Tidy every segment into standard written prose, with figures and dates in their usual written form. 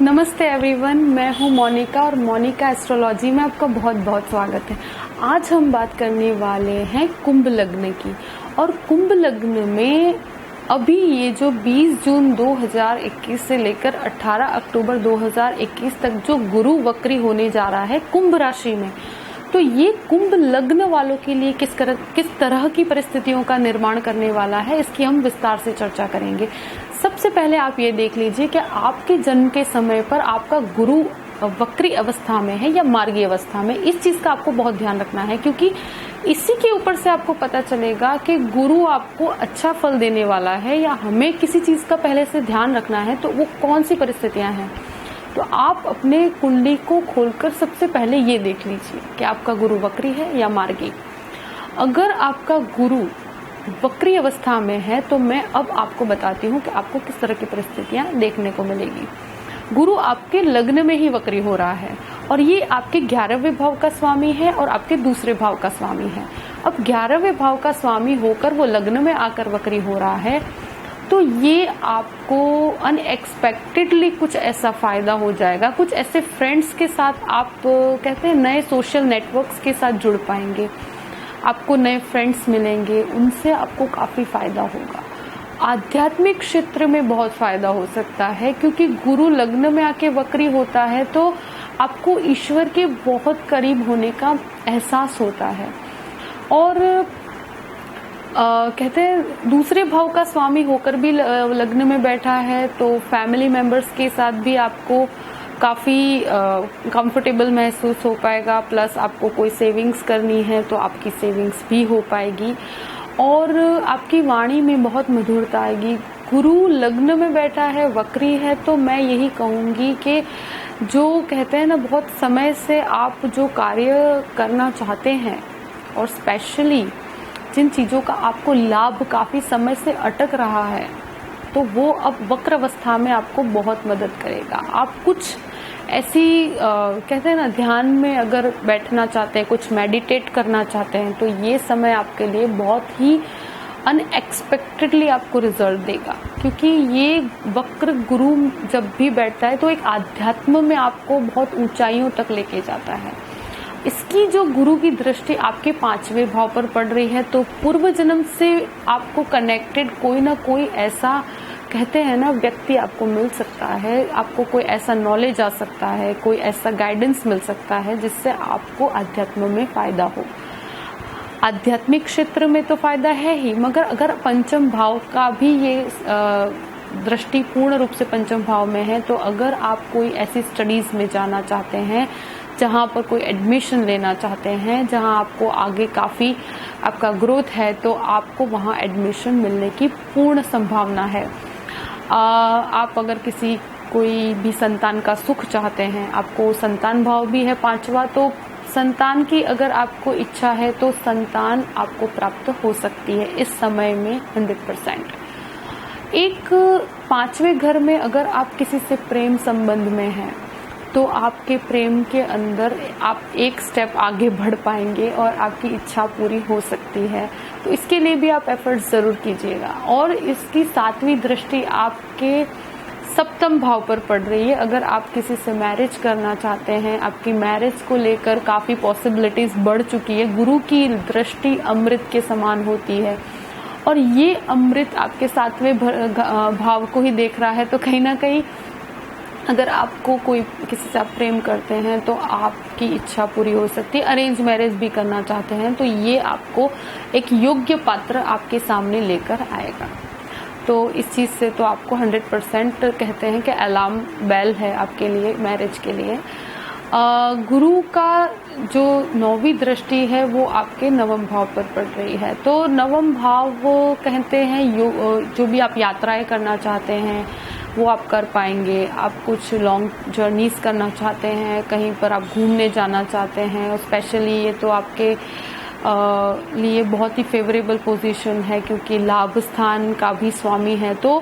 नमस्ते एवरीवन, मैं हूं मोनिका और मोनिका एस्ट्रोलॉजी में आपका बहुत बहुत स्वागत है। आज हम बात करने वाले हैं कुंभ लग्न की। और कुंभ लग्न में अभी ये जो 20 जून 2021 से लेकर 18 अक्टूबर 2021 तक जो गुरु वक्री होने जा रहा है कुंभ राशि में, तो ये कुंभ लग्न वालों के लिए किस तरह की परिस्थितियों का निर्माण करने वाला है, इसकी हम विस्तार से चर्चा करेंगे। सबसे पहले आप ये देख लीजिए कि आपके जन्म के समय पर आपका गुरु वक्री अवस्था में है या मार्गी अवस्था में। इस चीज का आपको बहुत ध्यान रखना है, क्योंकि इसी के ऊपर से आपको पता चलेगा कि गुरु आपको अच्छा फल देने वाला है या हमें किसी चीज का पहले से ध्यान रखना है, तो वो कौन सी परिस्थितियां हैं। तो आप अपने कुंडली को खोलकर सबसे पहले ये देख लीजिए कि आपका गुरु वक्री है या मार्गी। अगर आपका गुरु वक्री अवस्था में है तो मैं अब आपको बताती हूँ कि आपको किस तरह की परिस्थितियां देखने को मिलेगी। गुरु आपके लग्न में ही वक्री हो रहा है और ये आपके 11वें भाव का स्वामी है और आपके दूसरे भाव का स्वामी है। अब 11वें भाव का स्वामी होकर वो लग्न में आकर वक्री हो रहा है, तो ये आपको अनएक्सपेक्टेडली कुछ ऐसा फायदा हो जाएगा, कुछ ऐसे फ्रेंड्स के साथ आप कहते हैं नए सोशल नेटवर्क्स के साथ जुड़ पाएंगे, आपको नए फ्रेंड्स मिलेंगे, उनसे आपको काफी फायदा होगा। आध्यात्मिक क्षेत्र में बहुत फायदा हो सकता है, क्योंकि गुरु लग्न में आके वक्री होता है तो आपको ईश्वर के बहुत करीब होने का एहसास होता है। और कहते हैं दूसरे भाव का स्वामी होकर भी लग्न में बैठा है, तो फैमिली मेंबर्स के साथ भी आपको काफी कंफर्टेबल महसूस हो पाएगा। प्लस आपको कोई सेविंग्स करनी है तो आपकी सेविंग्स भी हो पाएगी और आपकी वाणी में बहुत मधुरता आएगी। गुरु लग्न में बैठा है, वक्री है, तो मैं यही कहूंगी कि जो कहते हैं ना, बहुत समय से आप जो कार्य करना चाहते हैं और स्पेशली जिन चीजों का आपको लाभ काफी समय से अटक रहा है, तो वो अब वक्र अवस्था में आपको बहुत मदद करेगा। आप कुछ ऐसी कहते हैं ना, ध्यान में अगर बैठना चाहते हैं, कुछ मेडिटेट करना चाहते हैं, तो ये समय आपके लिए बहुत ही अनएक्सपेक्टेडली आपको रिजल्ट देगा। क्योंकि ये वक्र गुरु जब भी बैठता है तो एक आध्यात्म में आपको बहुत ऊंचाइयों तक लेके जाता है। इसकी जो गुरु की दृष्टि आपके 5वें भाव पर पड़ रही है, तो पूर्व जन्म से आपको कनेक्टेड कोई ना कोई ऐसा कहते हैं ना व्यक्ति आपको मिल सकता है, आपको कोई ऐसा नॉलेज आ सकता है, कोई ऐसा गाइडेंस मिल सकता है जिससे आपको अध्यात्म में फायदा हो। आध्यात्मिक क्षेत्र में तो फायदा है ही, मगर अगर पंचम भाव का भी ये दृष्टि पूर्ण रूप से पंचम भाव में है, तो अगर आप कोई ऐसी स्टडीज में जाना चाहते हैं, जहां पर कोई एडमिशन लेना चाहते हैं, जहां आपको आगे काफी आपका ग्रोथ है, तो आपको वहां एडमिशन मिलने की पूर्ण संभावना है। आप अगर कोई भी संतान का सुख चाहते हैं, आपको संतान भाव भी है 5वां, तो संतान की अगर आपको इच्छा है तो संतान आपको प्राप्त हो सकती है इस समय में 100%। एक 5वें घर में अगर आप किसी से प्रेम संबंध में हैं, तो आपके प्रेम के अंदर आप एक स्टेप आगे बढ़ पाएंगे और आपकी इच्छा पूरी हो सकती है। तो इसके लिए भी आप एफर्ट्स जरूर कीजिएगा। और इसकी 7वीं दृष्टि आपके 7वें भाव पर पड़ रही है। अगर आप किसी से मैरिज करना चाहते हैं, आपकी मैरिज को लेकर काफी पॉसिबिलिटीज बढ़ चुकी है। गुरु की दृष्टि अमृत के समान होती है और ये अमृत आपके 7वें भाव को ही देख रहा है, तो कहीं ना कहीं अगर आपको कोई किसी से आप प्रेम करते हैं तो आपकी इच्छा पूरी हो सकती है। अरेंज मैरिज भी करना चाहते हैं तो ये आपको एक योग्य पात्र आपके सामने लेकर आएगा। तो इस चीज से तो आपको 100% कहते हैं कि अलार्म बेल है आपके लिए मैरिज के लिए। गुरु का जो 9वीं दृष्टि है वो आपके 9वें भाव पर पड़ रही है। तो 9वां भाव वो कहते हैं जो भी आप यात्राएं करना चाहते हैं वो आप कर पाएंगे। आप कुछ लॉन्ग जर्नीज करना चाहते हैं, कहीं पर आप घूमने जाना चाहते हैं, और स्पेशली ये तो आपके लिए बहुत ही फेवरेबल पोजीशन है, क्योंकि लाभ स्थान का भी स्वामी है। तो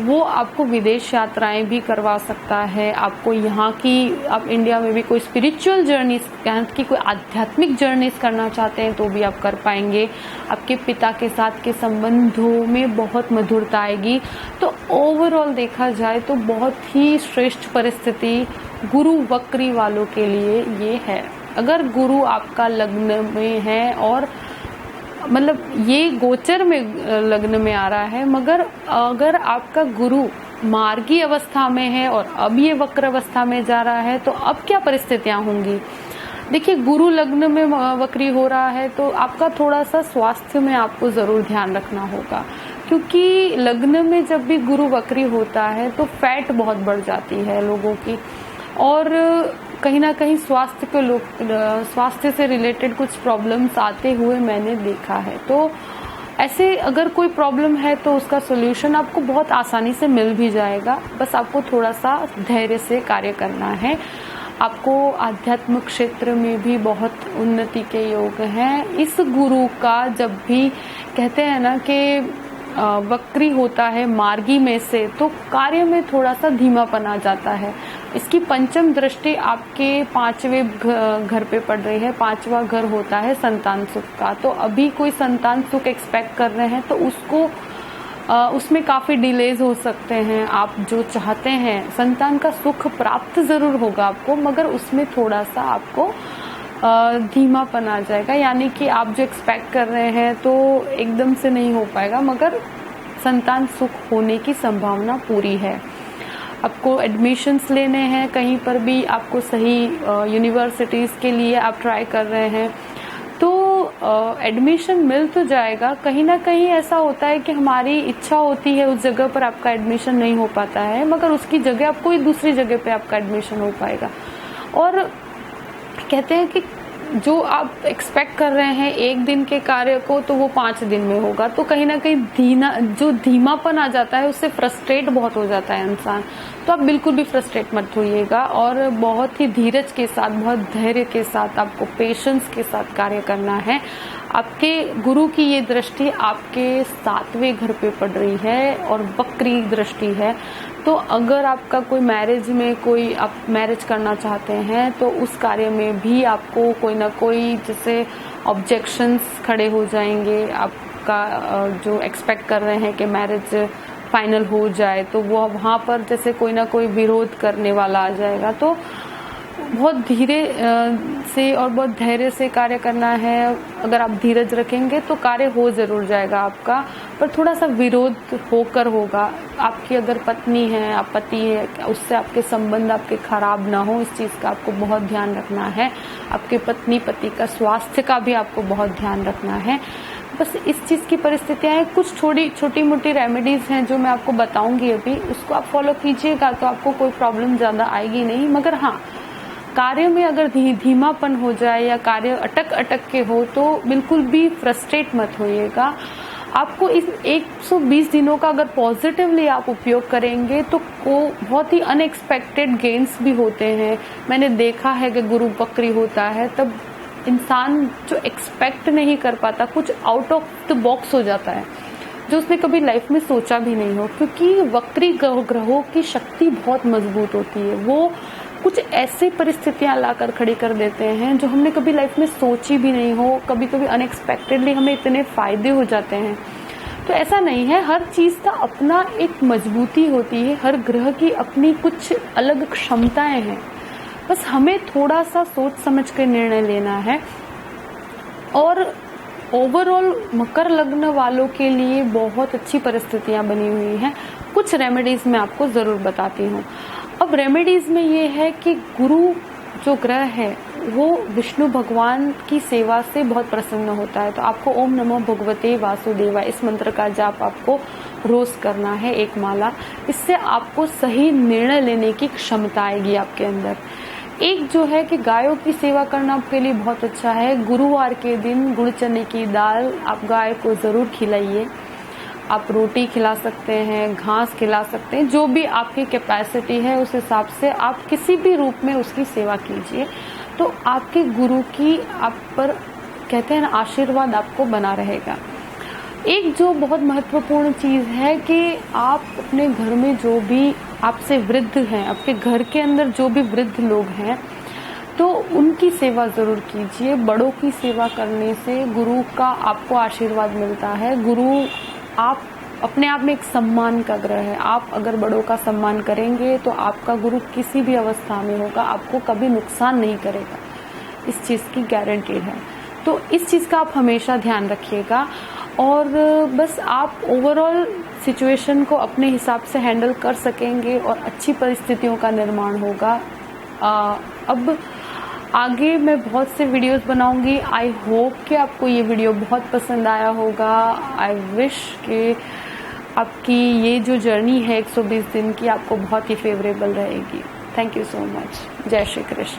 वो आपको विदेश यात्राएं भी करवा सकता है। आपको यहाँ की, आप इंडिया में भी कोई स्पिरिचुअल जर्नीज की कोई आध्यात्मिक जर्नीज करना चाहते हैं तो भी आप कर पाएंगे। आपके पिता के साथ के संबंधों में बहुत मधुरता आएगी। तो ओवरऑल देखा जाए तो बहुत ही श्रेष्ठ परिस्थिति गुरु वक्री वालों के लिए ये है। अगर गुरु आपका लग्न में है और मतलब ये गोचर में लग्न में आ रहा है, मगर अगर आपका गुरु मार्गी अवस्था में है और अब ये वक्र अवस्था में जा रहा है तो अब क्या परिस्थितियां होंगी। देखिए, गुरु लग्न में वक्री हो रहा है तो आपका थोड़ा सा स्वास्थ्य में आपको जरूर ध्यान रखना होगा, क्योंकि लग्न में जब भी गुरु वक्री होता है तो फैट बहुत बढ़ जाती है लोगों की, और कहीं ना कहीं स्वास्थ्य से रिलेटेड कुछ प्रॉब्लम्स आते हुए मैंने देखा है। तो ऐसे अगर कोई प्रॉब्लम है तो उसका सॉल्यूशन आपको बहुत आसानी से मिल भी जाएगा, बस आपको थोड़ा सा धैर्य से कार्य करना है। आपको आध्यात्मिक क्षेत्र में भी बहुत उन्नति के योग हैं। इस गुरु का जब भी कहते हैं ना कि वक्री होता है मार्गी में से, तो कार्य में थोड़ा सा धीमापन आ जाता है। इसकी पंचम दृष्टि आपके 5वें घर पे पड़ रही है। 5वां घर होता है संतान सुख का। तो अभी कोई संतान सुख एक्सपेक्ट कर रहे हैं तो उसमें काफी डिलेज हो सकते हैं। आप जो चाहते हैं संतान का सुख प्राप्त जरूर होगा आपको, मगर उसमें थोड़ा सा आपको धीमापन आ जाएगा, यानी कि आप जो एक्सपेक्ट कर रहे हैं तो एकदम से नहीं हो पाएगा, मगर संतान सुख होने की संभावना पूरी है। आपको एडमिशन्स लेने हैं, कहीं पर भी आपको सही यूनिवर्सिटीज के लिए आप ट्राई कर रहे हैं तो एडमिशन मिल तो जाएगा। कहीं ना कहीं ऐसा होता है कि हमारी इच्छा होती है उस जगह पर आपका एडमिशन नहीं हो पाता है, मगर उसकी जगह आपको कोई दूसरी जगह पे आपका एडमिशन हो पाएगा। और कहते हैं कि जो आप एक्सपेक्ट कर रहे हैं एक दिन के कार्य को, तो वो 5 दिन में होगा। तो कहीं ना कहीं जो धीमापन आ जाता है उससे फ्रस्ट्रेट बहुत हो जाता है इंसान। तो आप बिल्कुल भी फ्रस्ट्रेट मत होइएगा और बहुत ही धीरज के साथ, बहुत धैर्य के साथ, आपको पेशेंस के साथ कार्य करना है। आपके गुरु की ये दृष्टि आपके 7वें घर पे पड़ रही है और वक्री दृष्टि है। तो अगर आपका कोई मैरिज में कोई आप मैरिज करना चाहते हैं तो उस कार्य में भी आपको कोई ना कोई जैसे ऑब्जेक्शंस खड़े हो जाएंगे। आपका जो एक्सपेक्ट कर रहे हैं कि मैरिज फाइनल हो जाए तो वो वहाँ पर जैसे कोई ना कोई विरोध करने वाला आ जाएगा। तो बहुत धीरे से और बहुत धैर्य से कार्य करना है। अगर आप धीरज रखेंगे तो कार्य हो जरूर जाएगा आपका, पर थोड़ा सा विरोध होकर होगा। आपकी अगर पत्नी है, आप पति है, उससे आपके संबंध आपके खराब ना हो, इस चीज का आपको बहुत ध्यान रखना है। आपके पत्नी पति का स्वास्थ्य का भी आपको बहुत ध्यान रखना है। बस इस चीज की परिस्थितियां हैं। कुछ छोटी मोटी रेमेडीज हैं जो मैं आपको बताऊंगी अभी, उसको आप फॉलो कीजिएगा तो आपको कोई प्रॉब्लम ज्यादा आएगी नहीं। मगर हाँ, कार्य में अगर धीमापन हो जाए या कार्य अटक के हो तो बिल्कुल भी फ्रस्ट्रेट मत होइएगा। आपको इस 120 दिनों का अगर पॉजिटिवली आप उपयोग करेंगे तो बहुत ही अनएक्सपेक्टेड गेन्स भी होते हैं। मैंने देखा है कि गुरु वक्री होता है तब इंसान जो एक्सपेक्ट नहीं कर पाता, कुछ आउट ऑफ द बॉक्स हो जाता है जो उसने कभी लाइफ में सोचा भी नहीं हो, क्योंकि वक्री ग्रहों की शक्ति बहुत मजबूत होती है। वो कुछ ऐसे परिस्थितियां लाकर खड़ी कर देते हैं जो हमने कभी लाइफ में सोची भी नहीं हो। कभी कभी अनएक्सपेक्टेडली हमें इतने फायदे हो जाते हैं। तो ऐसा नहीं है, हर चीज का अपना एक मजबूती होती है, हर ग्रह की अपनी कुछ अलग क्षमताएं हैं। बस हमें थोड़ा सा सोच समझ कर निर्णय लेना है। और ओवरऑल मकर लग्न वालों के लिए बहुत अच्छी परिस्थितियां बनी हुई हैं। कुछ रेमेडीज मैं आपको जरूर बताती हूँ। अब रेमेडीज में ये है कि गुरु जो ग्रह है वो विष्णु भगवान की सेवा से बहुत प्रसन्न होता है। तो आपको ओम नमो भगवते वासुदेवाय इस मंत्र का जाप आपको रोज करना है, 1 माला। इससे आपको सही निर्णय लेने की क्षमता आएगी आपके अंदर। एक जो है कि गायों की सेवा करना आपके लिए बहुत अच्छा है। गुरुवार के दिन गुड़ चने की दाल आप गाय को जरूर खिलाइए। आप रोटी खिला सकते हैं, घास खिला सकते हैं, जो भी आपकी कैपेसिटी है उस हिसाब से आप किसी भी रूप में उसकी सेवा कीजिए। तो आपके गुरु की आप पर कहते हैं ना आशीर्वाद आपको बना रहेगा। एक जो बहुत महत्वपूर्ण चीज है कि आप अपने घर में जो भी आपसे वृद्ध हैं, आपके घर के अंदर जो भी वृद्ध लोग हैं, तो उनकी सेवा जरूर कीजिए। बड़ों की सेवा करने से गुरु का आपको आशीर्वाद मिलता है। गुरु आप अपने आप में एक सम्मान का ग्रह है। आप अगर बड़ों का सम्मान करेंगे तो आपका गुरु किसी भी अवस्था में होगा, आपको कभी नुकसान नहीं करेगा, इस चीज की गारंटी है। तो इस चीज का आप हमेशा ध्यान रखिएगा और बस आप ओवरऑल सिचुएशन को अपने हिसाब से हैंडल कर सकेंगे और अच्छी परिस्थितियों का निर्माण होगा। अब आगे मैं बहुत से वीडियोस बनाऊंगी। आई होप कि आपको ये वीडियो बहुत पसंद आया होगा। आई विश कि आपकी ये जो जर्नी है 120 दिन की आपको बहुत ही फेवरेबल रहेगी। Thank you so much. जय श्री कृष्ण।